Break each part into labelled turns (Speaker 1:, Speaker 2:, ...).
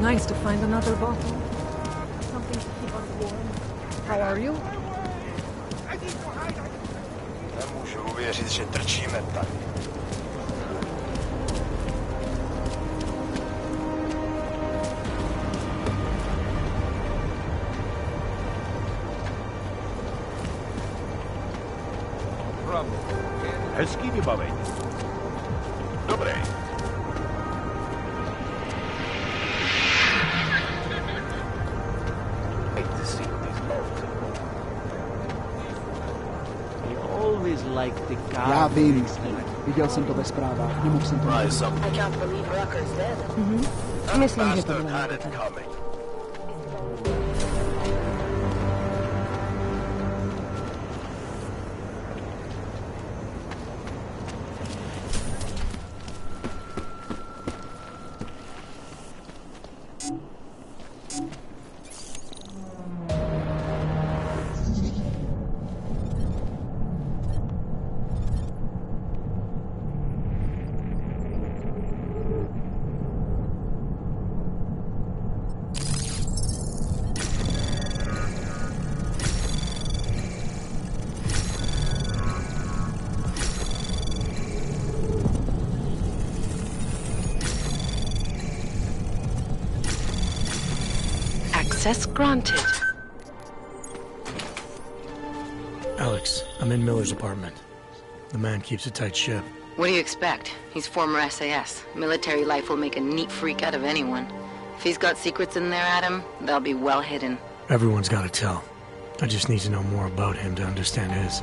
Speaker 1: Nice to find another bottle. Something to keep us warm. How are you?
Speaker 2: Nemůžu uvěřit, že trčíme tady.
Speaker 3: Hezký vybavení.
Speaker 2: Dobrý.
Speaker 4: Já vím, viděl jsem to ve zprávách, nemohl jsem to nevidět.
Speaker 1: Myslím, že to bylo dobré.
Speaker 5: Access granted.
Speaker 6: Alex, I'm in Miller's apartment. The man keeps a tight ship.
Speaker 5: What do you expect? He's former SAS. Military life will make a neat freak out of anyone. If he's got secrets in there, Adam, they'll be well hidden.
Speaker 6: Everyone's got to tell. I just need to know more about him to understand his.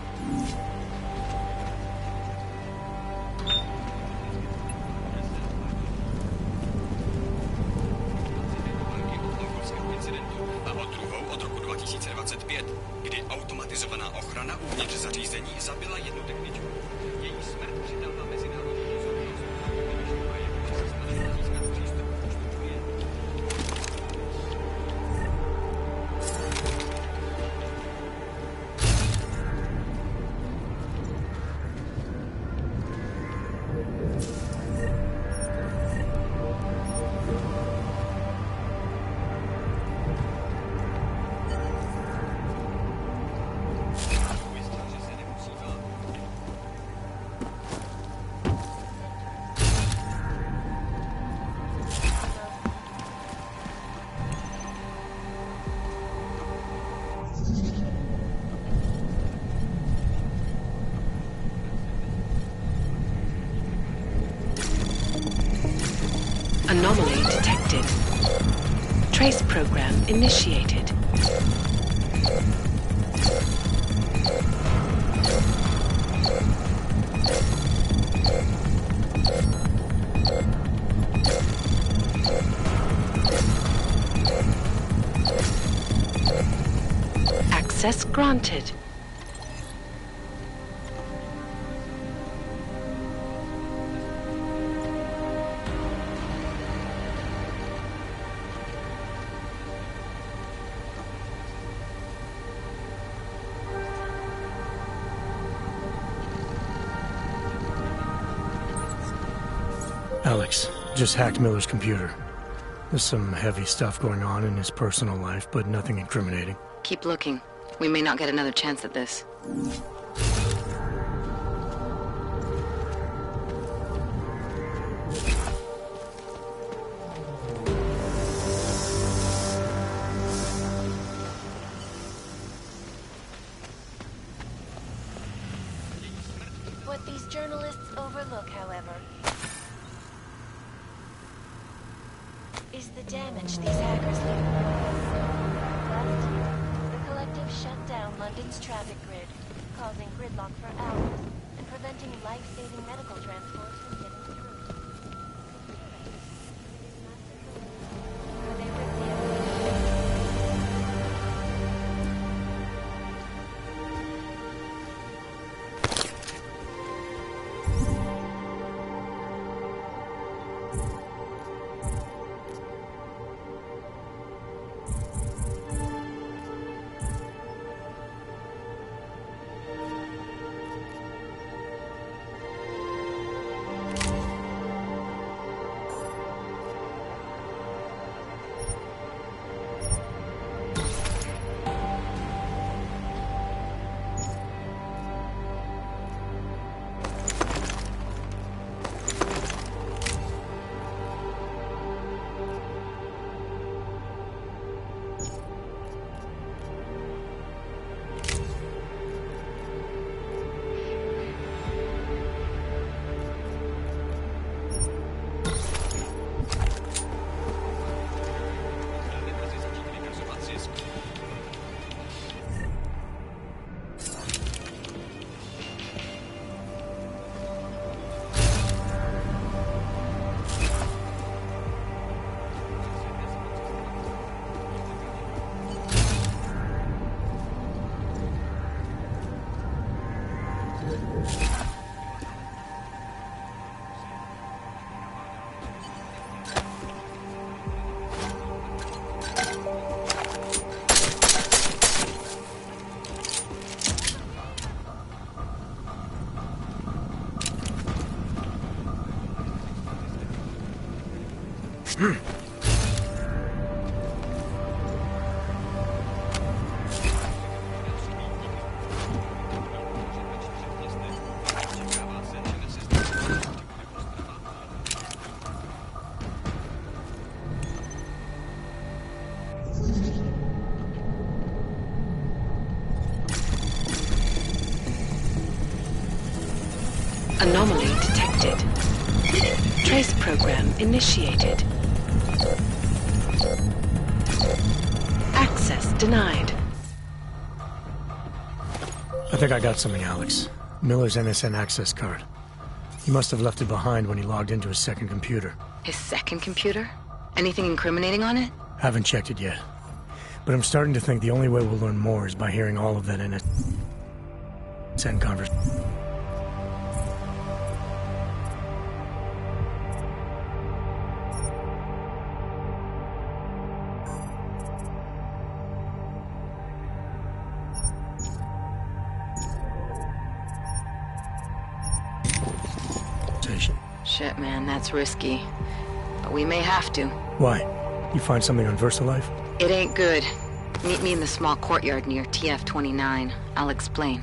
Speaker 5: Anomaly detected. Trace program initiated. Access granted.
Speaker 6: Alex, just hacked Miller's computer. There's some heavy stuff going on in his personal life, but nothing incriminating.
Speaker 5: Keep looking. We may not get another chance at this.
Speaker 7: What these journalists overlook, however, is the damage these hackers leave. Last year, the collective shut down London's traffic grid, causing gridlock for hours and preventing life-saving medical transport from getting through. They ripped the
Speaker 3: Anomaly detected. Trace program initiated. Access denied.
Speaker 6: I think I got something, Alex. Miller's NSN access card. He must have left it behind when he logged into his second computer.
Speaker 5: His second computer? Anything incriminating on it?
Speaker 6: Haven't checked it yet. But I'm starting to think the only way we'll learn more is by hearing all of that NSN conversation.
Speaker 5: Shit, man, that's risky. But we may have to.
Speaker 6: Why? You find something on VersaLife?
Speaker 5: It ain't good. Meet me in the small courtyard near TF-29. I'll explain.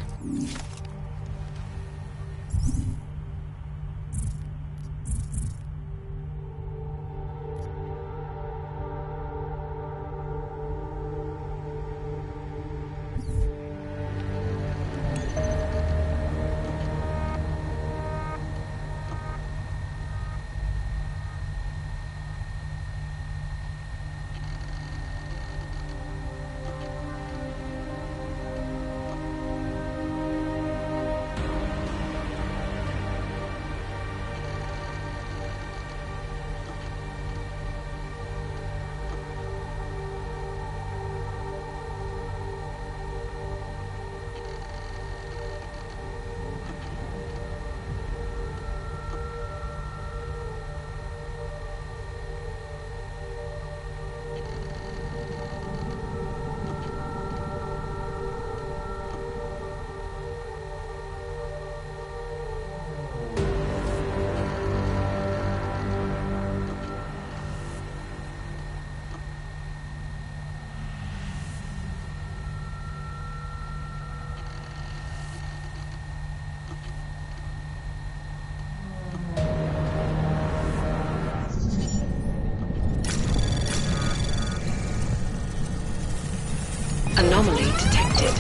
Speaker 3: Anomaly detected.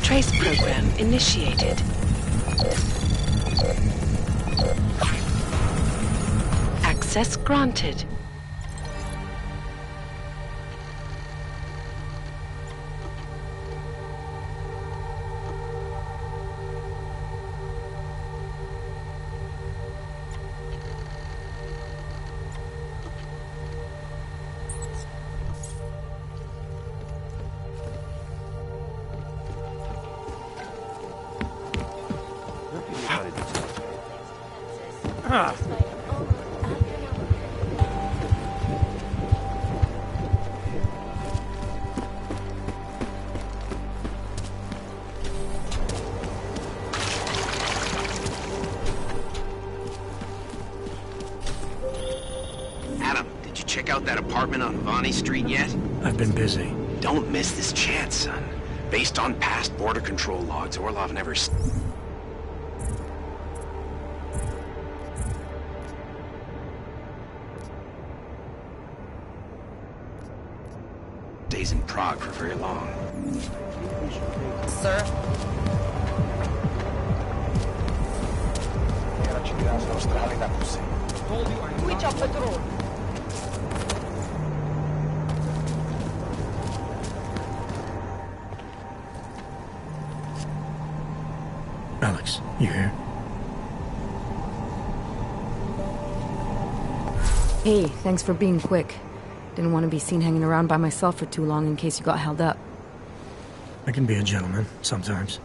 Speaker 3: Trace program initiated. Access granted.
Speaker 8: Adam, did you check out that apartment on Vonnie Street yet?
Speaker 6: I've been busy.
Speaker 8: Don't miss this chance, son. Based on past border control logs, Orlov never stays in Prague for very long.
Speaker 5: Sir?
Speaker 1: Switch up patrol.
Speaker 6: Alex, you here?
Speaker 9: Hey, thanks for being quick. Didn't want to be seen hanging around by myself for too long in case you got held up.
Speaker 6: I can be a gentleman, sometimes.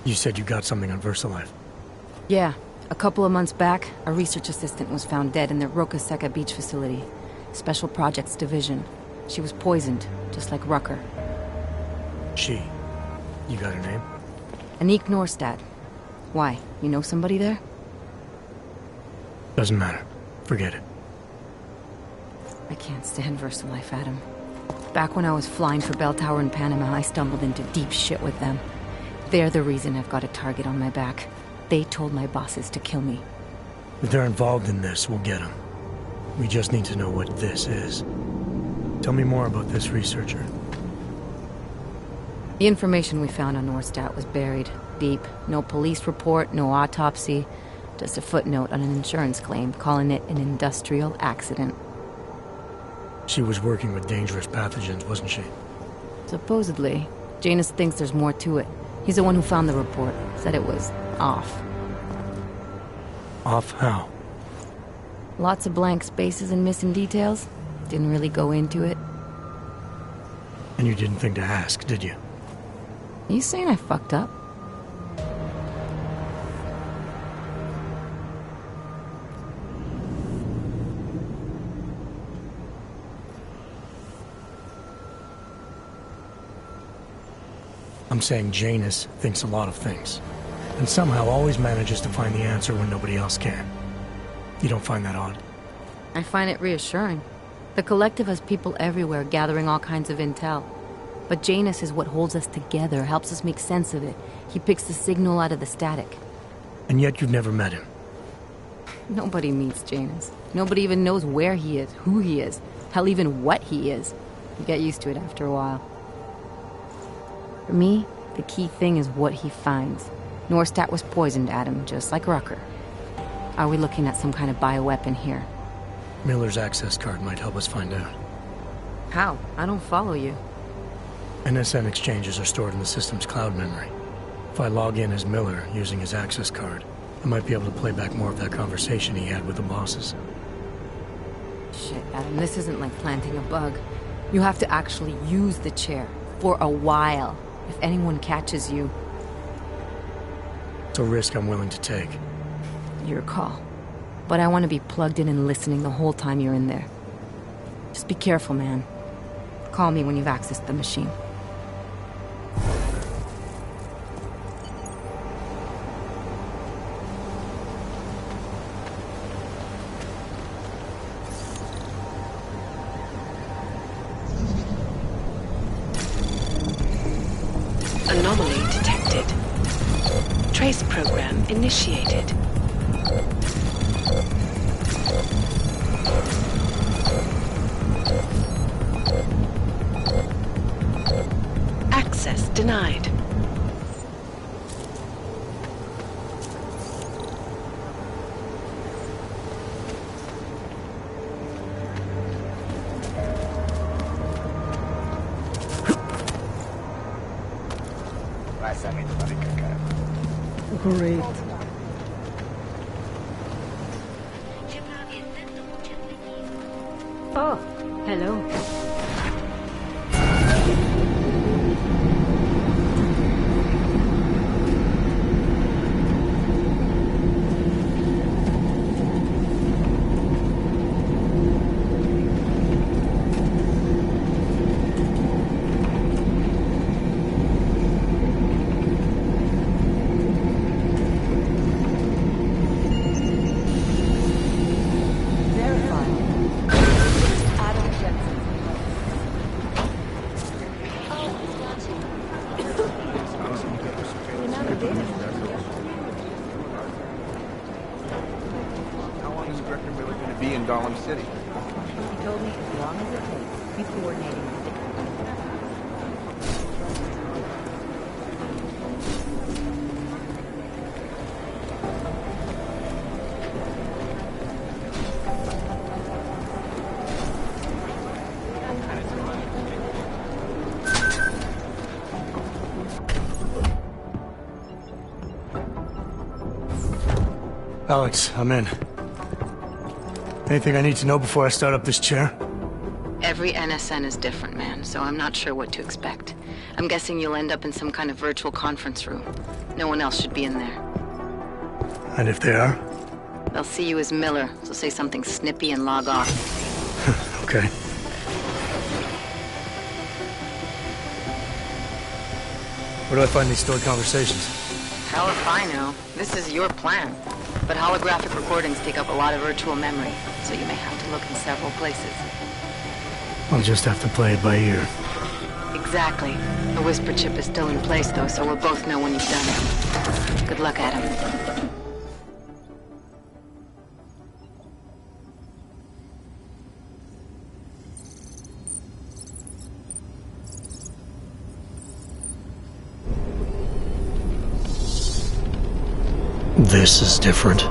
Speaker 6: You said you got something on VersaLife.
Speaker 9: Yeah, a couple of months back, a research assistant was found dead in the Roka Seca beach facility. Special Projects Division. She was poisoned, just like Rucker.
Speaker 6: She. You got her name?
Speaker 9: Anik Norstad. Why, you know somebody there?
Speaker 6: Doesn't matter. Forget it.
Speaker 9: I can't stand VersaLife, Adam. Back when I was flying for Bell Tower in Panama, I stumbled into deep shit with them. They're the reason I've got a target on my back. They told my bosses to kill me.
Speaker 6: If they're involved in this, we'll get them. We just need to know what this is. Tell me more about this researcher.
Speaker 9: The information we found on Norstat was buried deep. No police report, no autopsy. Just a footnote on an insurance claim calling it an industrial accident.
Speaker 6: She was working with dangerous pathogens, wasn't she?
Speaker 9: Supposedly. Janus thinks there's more to it. He's the one who found the report. Said it was off.
Speaker 6: Off how?
Speaker 9: Lots of blank spaces and missing details. Didn't really go into it.
Speaker 6: And you didn't think to ask, did you?
Speaker 9: You saying I fucked up?
Speaker 6: I'm saying Janus thinks a lot of things. And somehow always manages to find the answer when nobody else can. You don't find that odd?
Speaker 9: I find it reassuring. The Collective has people everywhere gathering all kinds of intel. But Janus is what holds us together, helps us make sense of it. He picks the signal out of the static.
Speaker 6: And yet you've never met him.
Speaker 9: Nobody meets Janus. Nobody even knows where he is, who he is, hell, even what he is. You get used to it after a while. For me, the key thing is what he finds. Norstat was poisoned, Adam, just like Rucker. Are we looking at some kind of bioweapon here?
Speaker 6: Miller's access card might help us find out.
Speaker 9: How? I don't follow you.
Speaker 6: NSN exchanges are stored in the system's cloud memory. If I log in as Miller using his access card, I might be able to play back more of that conversation he had with the bosses.
Speaker 9: Shit, Adam, this isn't like planting a bug. You have to actually use the chair. For a while. If anyone catches you...
Speaker 6: It's a risk I'm willing to take.
Speaker 9: Your call. But I want to be plugged in and listening the whole time you're in there. Just be careful, man. Call me when you've accessed the machine.
Speaker 3: Anomaly detected. Trace program initiated. Access denied.
Speaker 4: Great.
Speaker 1: Oh, hello.
Speaker 10: How long is Director Miller going to be in Gollum City?
Speaker 11: He told me as long as it takes. He's coordinating with the
Speaker 6: Alex, I'm in. Anything I need to know before I start up this chair?
Speaker 5: Every NSN is different, man, so I'm not sure what to expect. I'm guessing you'll end up in some kind of virtual conference room. No one else should be in there.
Speaker 6: And if they are?
Speaker 5: They'll see you as Miller, so say something snippy and log off.
Speaker 6: Okay. Where do I find these stored conversations?
Speaker 5: Hell if I know. This is your plan. But holographic recordings take up a lot of virtual memory, so you may have to look in several places.
Speaker 6: I'll just have to play it by ear.
Speaker 5: Exactly. The whisper chip is still in place, though, so we'll both know when you've done it. Good luck, Adam.
Speaker 6: This is different.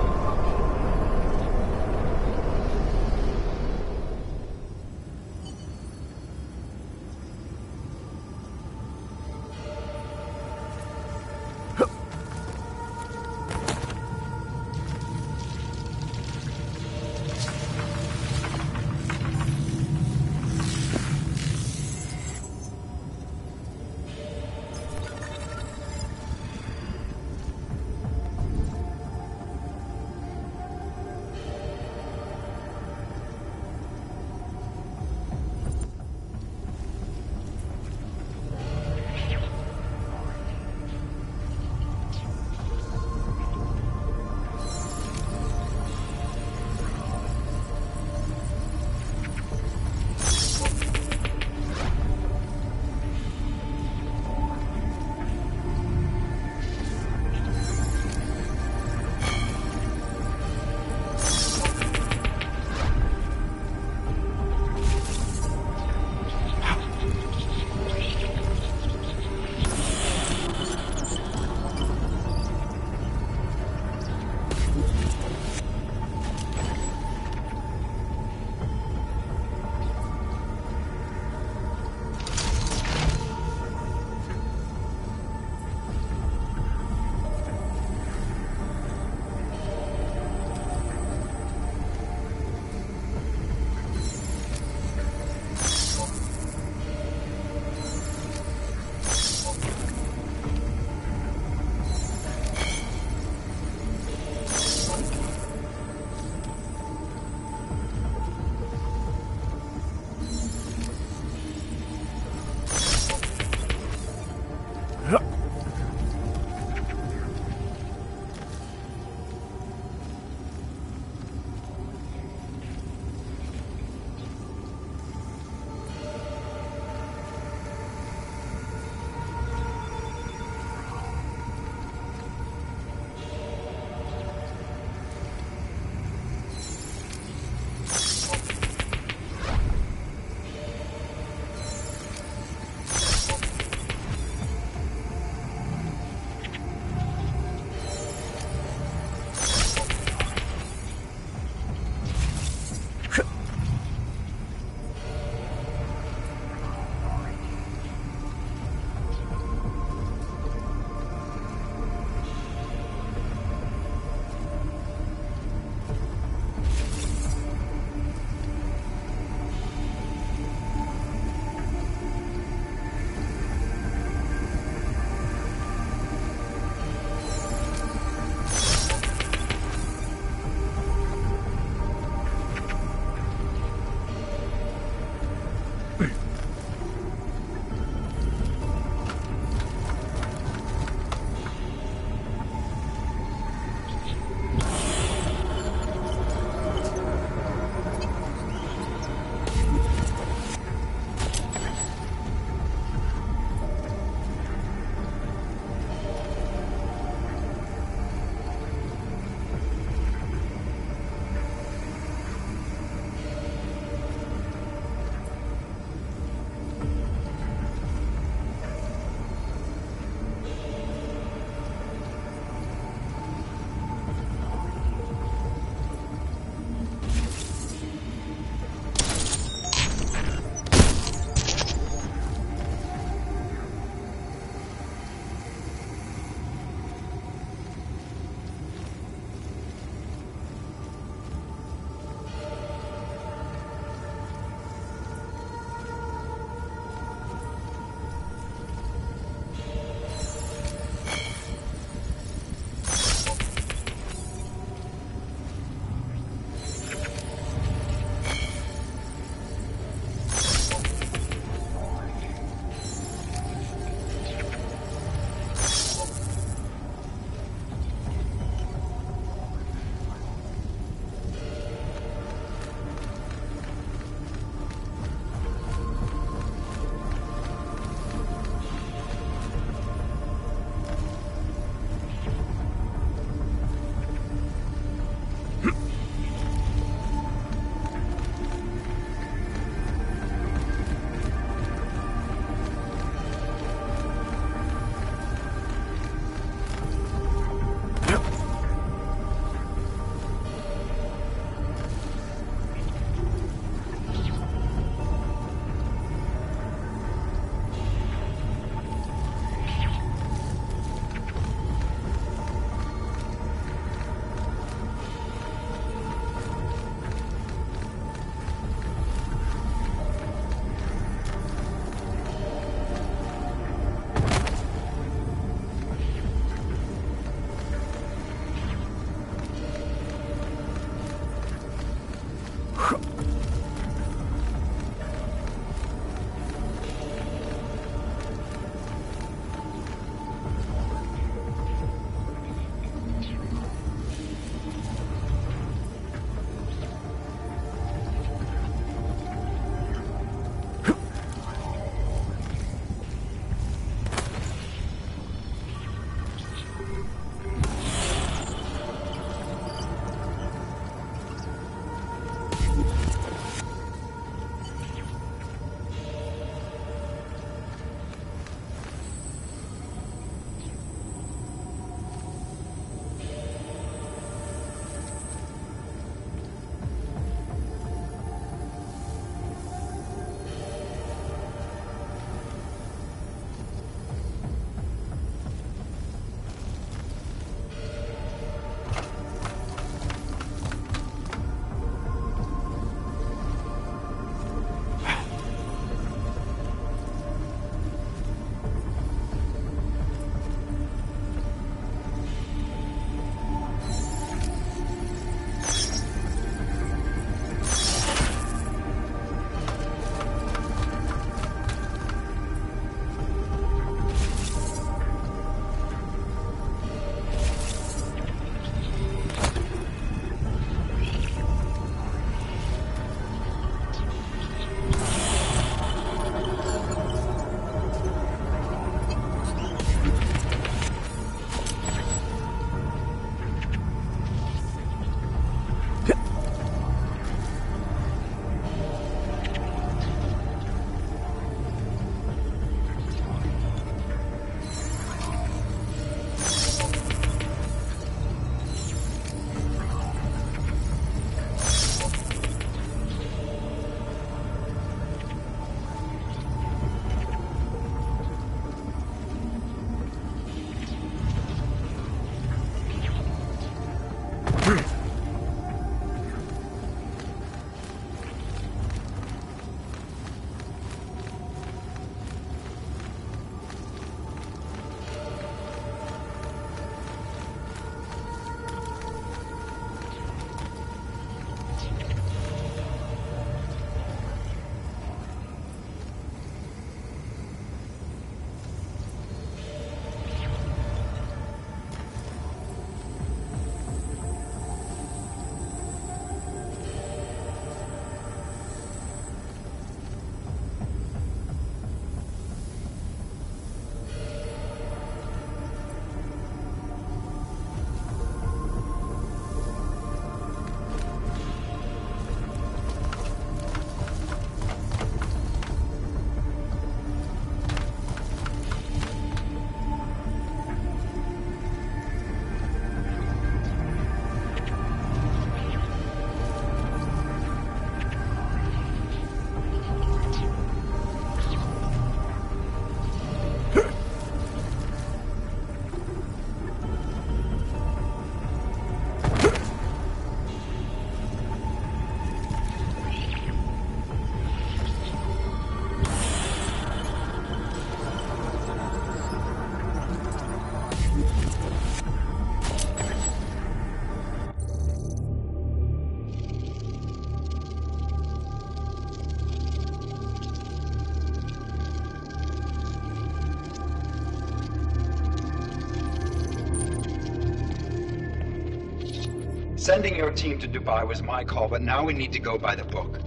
Speaker 12: Sending your team to Dubai was my call, but now we need to go by the book.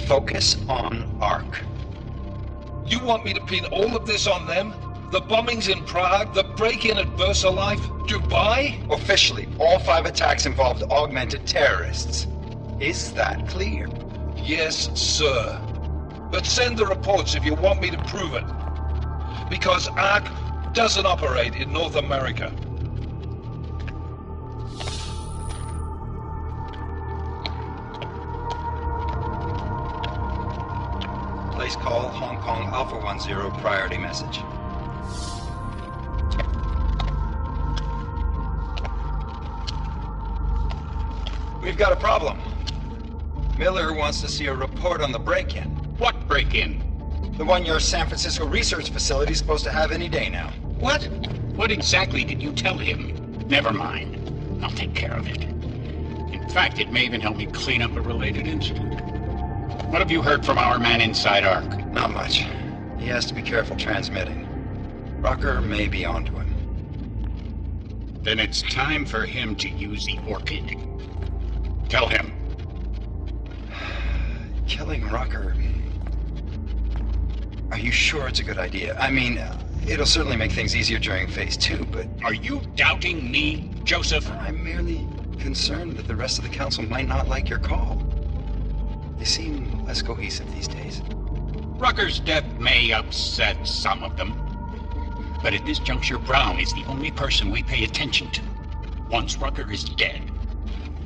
Speaker 12: Focus on ARC.
Speaker 13: You want me to pin all of this on them? The bombings in Prague, the break-in at VersaLife, Dubai?
Speaker 12: Officially, all 5 attacks involved augmented terrorists. Is that clear?
Speaker 13: Yes, sir. But send the reports if you want me to prove it. Because ARC doesn't operate in North America.
Speaker 12: Place call, Hong Kong Alpha 10, priority message. We've got a problem. Miller wants to see a report on the break-in.
Speaker 14: What break-in?
Speaker 12: The one your San Francisco research facility is supposed to have any day now.
Speaker 14: What? What exactly did you tell him? Never mind. I'll take care of it. In fact, it may even help me clean up a related incident. What have you heard from our man inside ARC?
Speaker 12: Not much. He has to be careful transmitting. Rucker may be onto him.
Speaker 14: Then it's time for him to use the Orchid. Tell him.
Speaker 12: Killing Rucker... Are you sure it's a good idea? I mean, it'll certainly make things easier during Phase 2, but...
Speaker 14: Are you doubting me, Joseph?
Speaker 12: I'm merely concerned that the rest of the Council might not like your call. They seem less cohesive these days.
Speaker 14: Rucker's death may upset some of them. But at this juncture, Brown is the only person we pay attention to. Once Rucker is dead,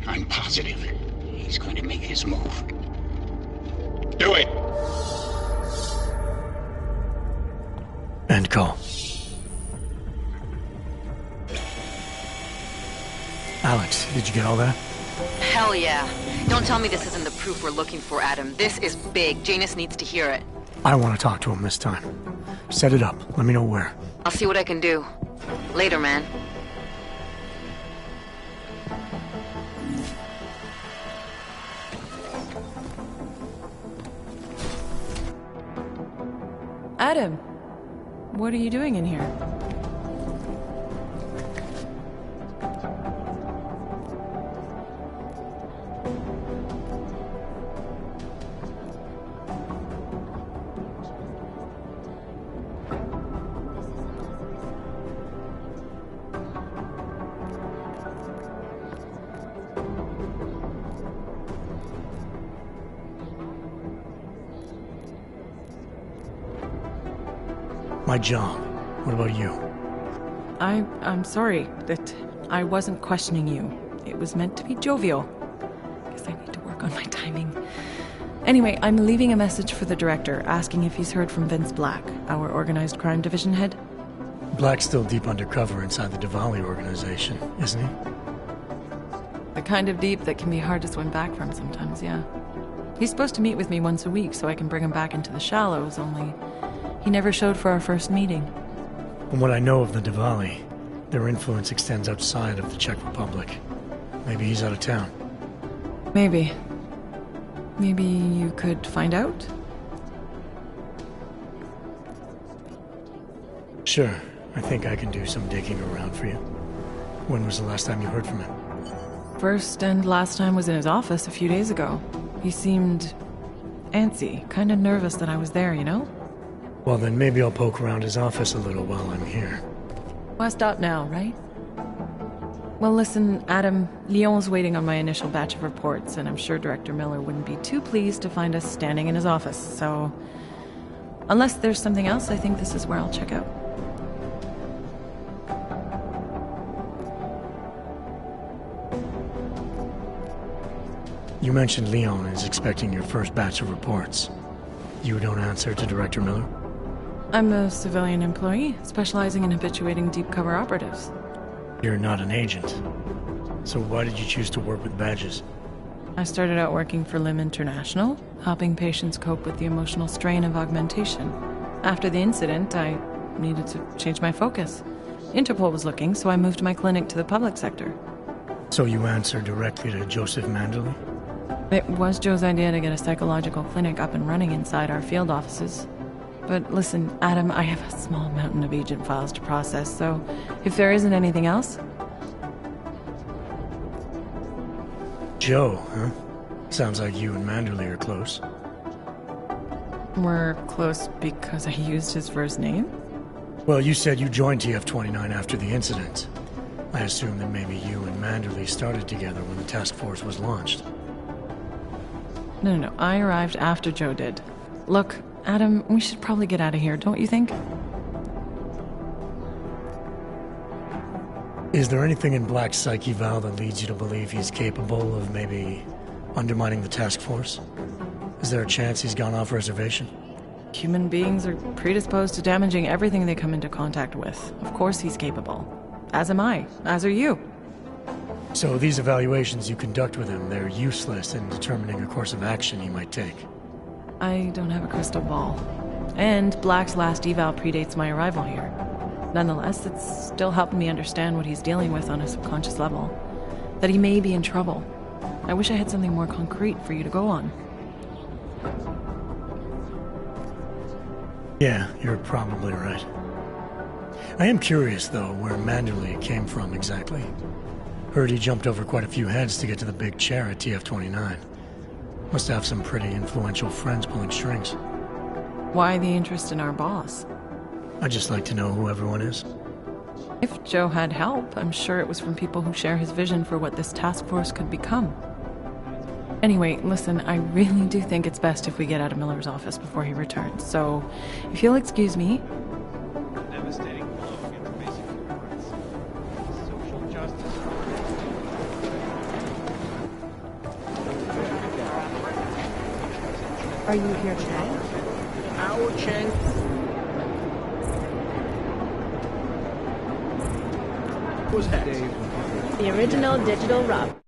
Speaker 14: I'm positive he's going to make his move. Do it!
Speaker 6: End call. Alex, did you get all that?
Speaker 5: Hell yeah. Don't tell me this isn't the proof we're looking for, Adam. This is big. Janus needs to hear it.
Speaker 6: I want to talk to him this time. Set it up. Let me know where.
Speaker 5: I'll see what I can do. Later, man.
Speaker 15: Adam, what are you doing in here?
Speaker 6: My job. What about you?
Speaker 15: I'm sorry that I wasn't questioning you. It was meant to be jovial. Guess I need to work on my timing. Anyway, I'm leaving a message for the director, asking if he's heard from Vince Black, our organized crime division head.
Speaker 6: Black's still deep undercover inside the Diwali organization, isn't he?
Speaker 15: The kind of deep that can be hard to swim back from sometimes, yeah. He's supposed to meet with me once a week so I can bring him back into the shallows, only he never showed for our first meeting.
Speaker 6: From what I know of the Diwali, their influence extends outside of the Czech Republic. Maybe he's out of town.
Speaker 15: Maybe. Maybe you could find out?
Speaker 6: Sure. I think I can do some digging around for you. When was the last time you heard from him?
Speaker 15: First and last time was in his office a few days ago. He seemed antsy, kind of nervous that I was there, you know?
Speaker 6: Well, then maybe I'll poke around his office a little while I'm here.
Speaker 15: Why stop now, right? Well, listen, Adam, Lyon's waiting on my initial batch of reports, and I'm sure Director Miller wouldn't be too pleased to find us standing in his office, so... Unless there's something else, I think this is where I'll check out.
Speaker 6: You mentioned Leon is expecting your first batch of reports. You don't answer to Director Miller?
Speaker 15: I'm a civilian employee, specializing in habituating deep cover operatives.
Speaker 6: You're not an agent. So why did you choose to work with badges?
Speaker 15: I started out working for LIM International, helping patients cope with the emotional strain of augmentation. After the incident, I needed to change my focus. Interpol was looking, so I moved my clinic to the public sector.
Speaker 6: So you answer directly to Joseph Mandley?
Speaker 15: It was Joe's idea to get a psychological clinic up and running inside our field offices. But listen, Adam, I have a small mountain of agent files to process, so if there isn't anything else...
Speaker 6: Joe, huh? Sounds like you and Manderley are close.
Speaker 15: We're close because I used his first name?
Speaker 6: Well, you said you joined TF-29 after the incident. I assume that maybe you and Manderley started together when the task force was launched.
Speaker 15: No. I arrived after Joe did. Look, Adam, we should probably get out of here, don't you think?
Speaker 6: Is there anything in Black's psyche, Val, that leads you to believe he's capable of maybe undermining the task force? Is there a chance he's gone off reservation?
Speaker 15: Human beings are predisposed to damaging everything they come into contact with. Of course he's capable. As am I. As are you.
Speaker 6: So these evaluations you conduct with him, they're useless in determining a course of action he might take?
Speaker 15: I don't have a crystal ball. And Black's last eval predates my arrival here. Nonetheless, it's still helping me understand what he's dealing with on a subconscious level. That he may be in trouble. I wish I had something more concrete for you to go on.
Speaker 6: Yeah, you're probably right. I am curious, though, where Manderley came from exactly. Heard he jumped over quite a few heads to get to the big chair at TF-29. Must have some pretty influential friends pulling strings.
Speaker 15: Why the interest in our boss?
Speaker 6: I'd just like to know who everyone is.
Speaker 15: If Joe had help, I'm sure it was from people who share his vision for what this task force could become. Anyway, listen, I really do think it's best if we get out of Miller's office before he returns, so if you'll excuse me.
Speaker 10: Devastating blow against basic human rights. Social justice.
Speaker 11: Are you here today?
Speaker 10: Our chance. Who's that?
Speaker 11: The original digital Rob.